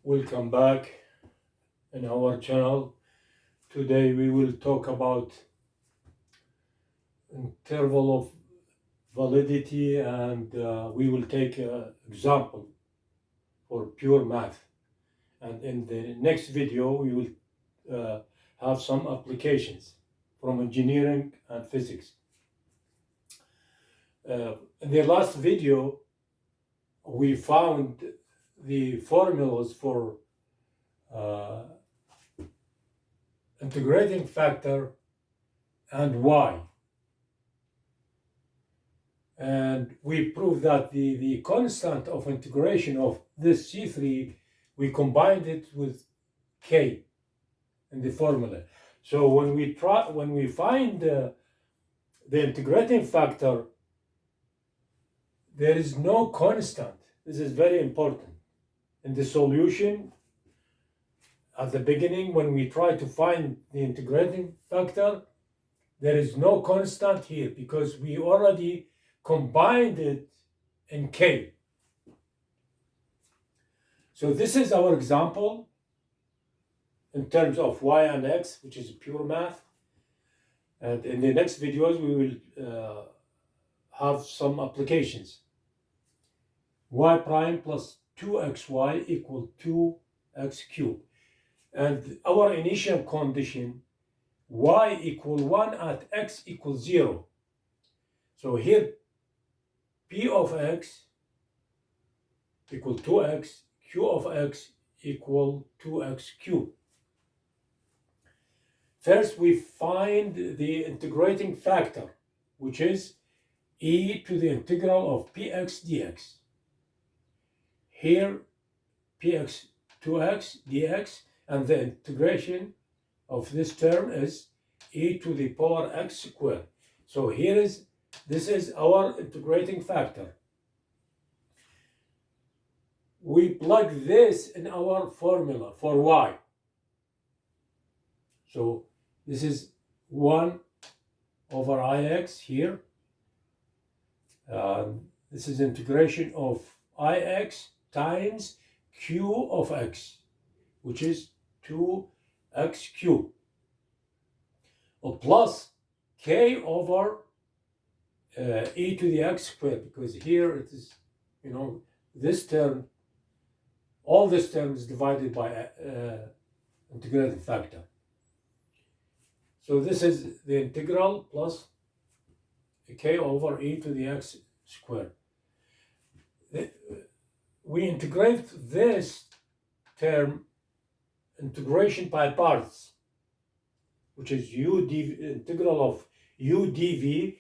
Welcome back in our channel. Today we will talk about interval of validity, and we will take an example for pure math. And in the next video we will have some applications from engineering and physics. In the last video we found the formulas for integrating factor and y. And we proved that the constant of integration of this C3, we combined it with K in the formula. So when we find the integrating factor, there is no constant. This is very important. In the solution, at the beginning, when we try to find the integrating factor, there is no constant here because we already combined it in K. So this is our example in terms of y and x, which is pure math. And in the next videos, we will have some applications. Y prime plus 2xy equal 2x cubed. And our initial condition, y equal 1 at x equals 0. So here, p of x equal 2x, q of x equal 2x cubed. First, we find the integrating factor, which is e to the integral of px dx. Here, px 2x dx, and the integration of this term is e to the power x squared. So this is our integrating factor. We plug this in our formula for y. So this is 1 over ix here. This is integration of ix times q of x, which is 2x cubed, plus k over e to the x squared, because here it is, this term, all this term is divided by integrating factor. So this is the integral plus k over e to the x squared. We integrate this term integration by parts, which is integral of u dv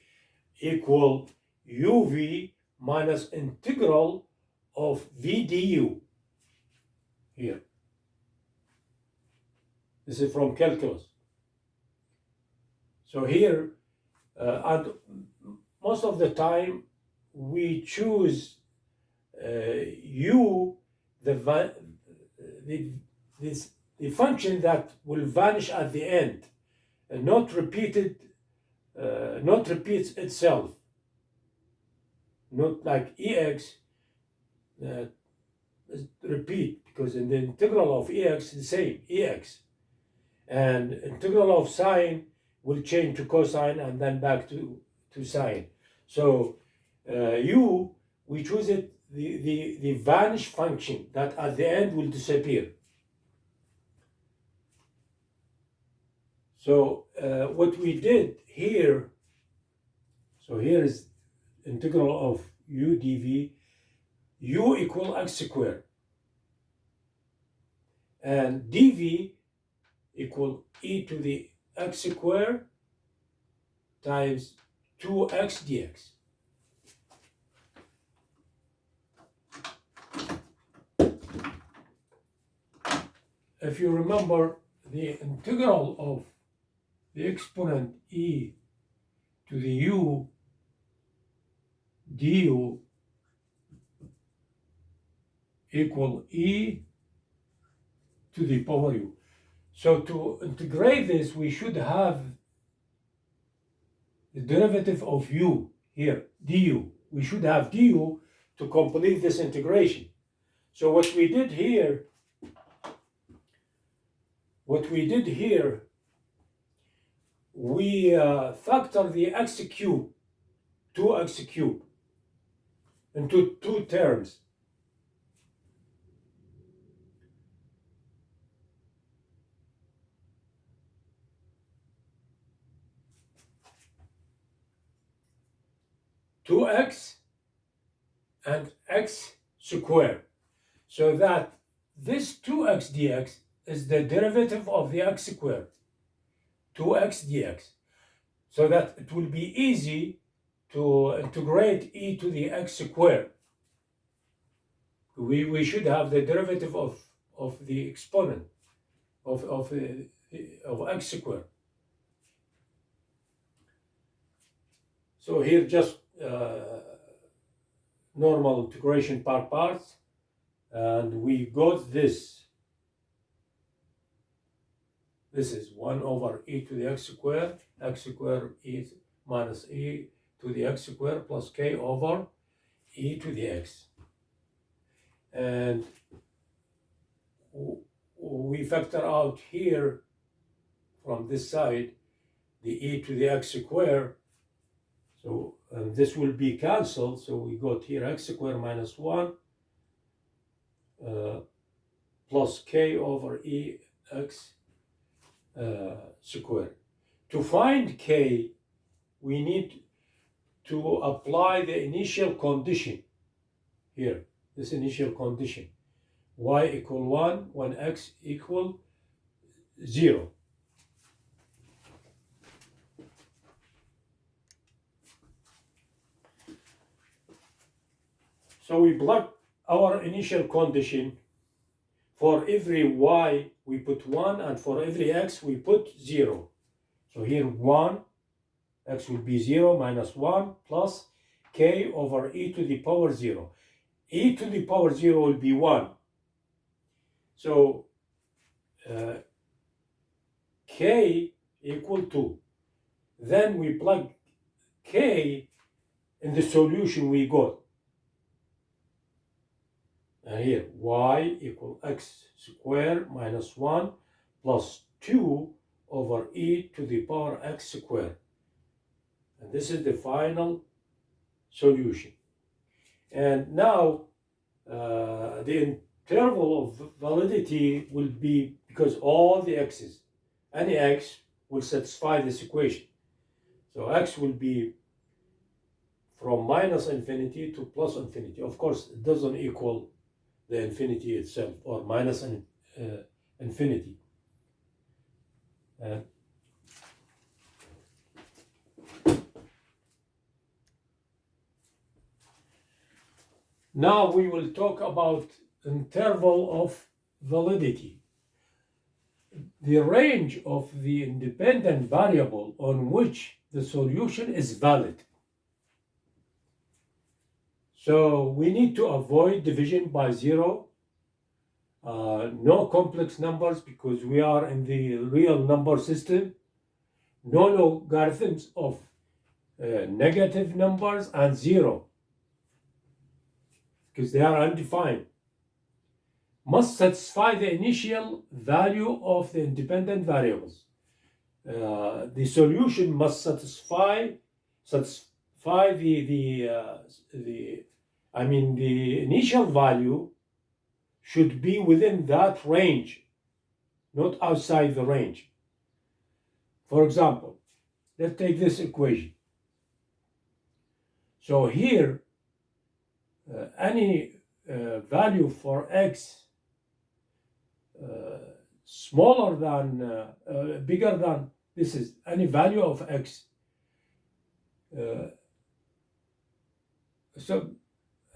equal uv minus integral of v du. Here, this is from calculus. So here, and most of the time we choose u, the function that will vanish at the end, and not repeats itself, not like ex repeat, because in the integral of ex is the same, ex, and integral of sine will change to cosine and then back to sine. So we choose it, the vanish function that at the end will disappear. So what we did here, so here is integral of u dv, u equal x squared, and dv equal e to the x squared times 2x dx. If you remember, the integral of the exponent e to the u du equal e to the power u. So to integrate this, we should have the derivative of u here, du. We should have du to complete this integration. So what we did here, what we did here, we factor the x cube, 2x cube, into two terms. Two x and x squared, so that this 2x dx is the derivative of the x squared, 2x dx, so that it will be easy to integrate e to the x squared. We should have the derivative of the exponent of x squared. So here just normal integration per parts, and we got this. This is 1 over e to the x squared e minus e to the x squared plus k over e to the x. And we factor out here from this side the e to the x squared. So this will be cancelled. So we got here x squared minus 1 plus k over e x squared. To find k, we need to apply the initial condition here, this initial condition, y equal 1 when x equal 0. So we plug our initial condition. For every y we put 1, and for every x we put 0. So here 1, x will be 0 minus 1 plus k over e to the power 0. E to the power 0 will be 1. So k equal 2. Then we plug k in the solution we got. And here, y equal x squared minus 1 plus 2 over e to the power x squared. And this is the final solution. And now the interval of validity will be, because all the x's, any x will satisfy this equation. So x will be from minus infinity to plus infinity. Of course, it doesn't equal the infinity itself, or minus infinity. Now we will talk about interval of validity. The range of the independent variable on which the solution is valid. So we need to avoid division by 0, no complex numbers because we are in the real number system, no logarithms of negative numbers, and 0 because they are undefined. Must satisfy the initial value of the independent variables. The solution must satisfy the initial value should be within that range, not outside the range. For example, let's take this equation. So here, any value for x smaller than, bigger than, this is any value of x.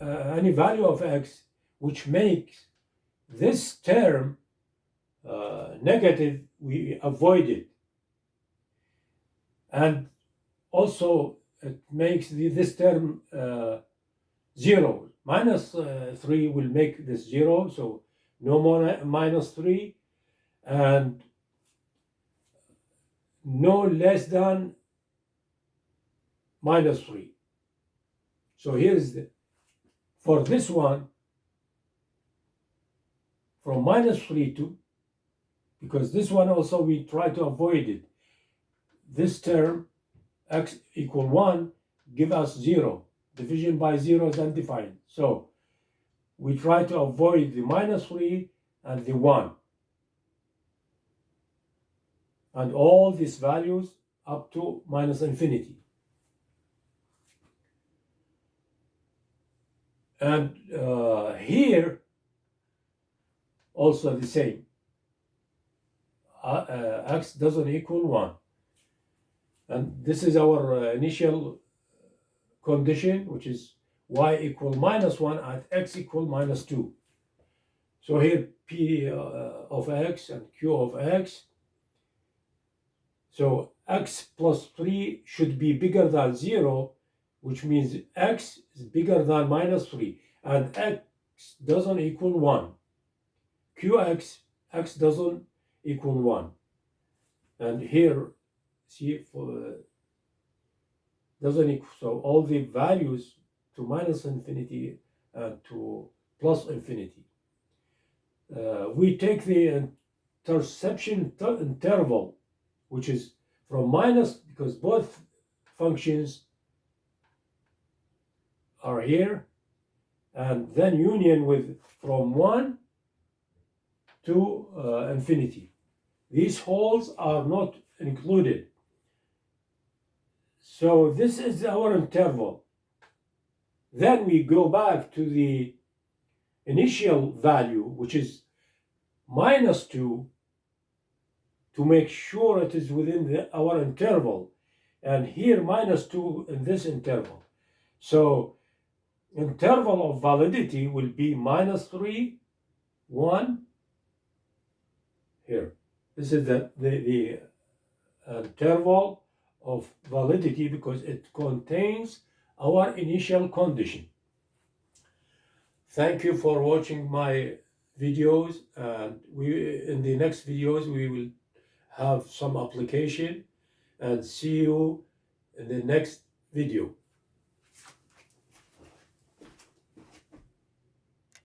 Any value of x which makes this term negative, we avoid it. And also it makes this term 0. Minus 3 will make this 0, so no more minus 3, and no less than minus 3. So here's for this one, from minus 3 to because this one also we try to avoid it. This term x equal 1 give us 0. Division by 0 is undefined. So we try to avoid the minus 3 and the 1. And all these values up to minus infinity. And here also the same. X doesn't equal 1. And this is our initial condition, which is y equal minus 1 at x equal minus 2. So here p of x and q of x. So x plus 3 should be bigger than 0, which means x is bigger than minus 3. And x doesn't equal 1. Qx, x doesn't equal 1. And here, see, for doesn't equal, so all the values to minus infinity and to plus infinity. We take the interception interval, which is from minus, because both functions are here, and then union with from 1 to infinity. These holes are not included. So this is our interval. Then we go back to the initial value, which is minus 2, to make sure it is within our interval. And here minus 2 in this interval. So interval of validity will be minus 3, 1. Here. This is the interval of validity because it contains our initial condition. Thank you for watching my videos, and in the next videos we will have some application, and see you in the next video.